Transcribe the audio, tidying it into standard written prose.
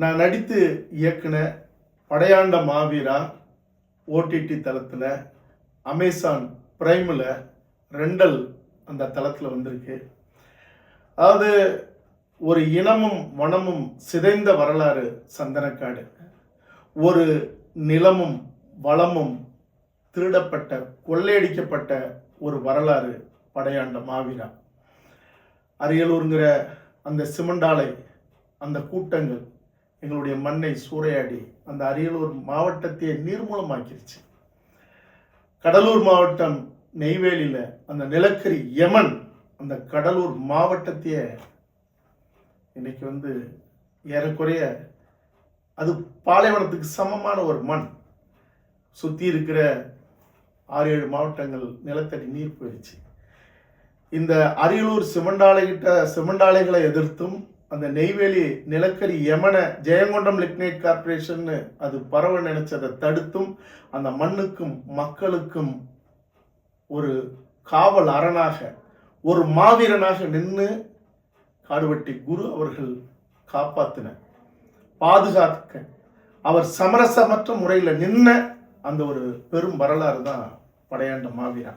நான் நடித்து இயக்குன படையாண்ட மாவீரா ஓடிடி தளத்தில், அமேசான் பிரைமில் ரெண்டல் அந்த தளத்தில் வந்திருக்கு. அதாவது ஒரு இனமும் மனமும் சிதைந்த வரலாறு சந்தனக்காடு. ஒரு நிலமும் வளமும் திருடப்பட்ட, கொள்ளையடிக்கப்பட்ட ஒரு வரலாறு படையாண்ட மாவீரா. அரியலூருங்கிற அந்த சிமெண்டாலை, அந்த கூட்டங்கள் எங்களுடைய மண்ணை சூறையாடி அந்த அரியலூர் மாவட்டத்தையே நீர்மூலமாக்கிருச்சு. கடலூர் மாவட்டம் நெய்வேலியில் அந்த நிலக்கரி யமன் அந்த கடலூர் மாவட்டத்தையே இன்னைக்கு ஏறக்குறைய அது பாலைவனத்துக்கு சமமான ஒரு மண். சுற்றி இருக்கிற 6-7 மாவட்டங்கள் நிலத்தடி நீர் போயிடுச்சு. இந்த அரியலூர் சிமெண்டாலைகளை எதிர்த்தும் அந்த நெய்வேலி நிலக்கரி யமனை ஜெயங்கொண்டம் லிக்னைட் கார்பரேஷன் அது பரவ நினைச்சதை தடுத்தும் அந்த மண்ணுக்கும் மக்களுக்கும் ஒரு காவல் அரணாக, ஒரு மாவீரனாக நின்று காடுவெட்டி குரு அவர்கள் காப்பாத்தின, பாதுகாக்க அவர் சமரசமற்ற முறையில் நின்ன அந்த ஒரு பெரும் வரலாறு தான் படையாண்ட மாவீரா.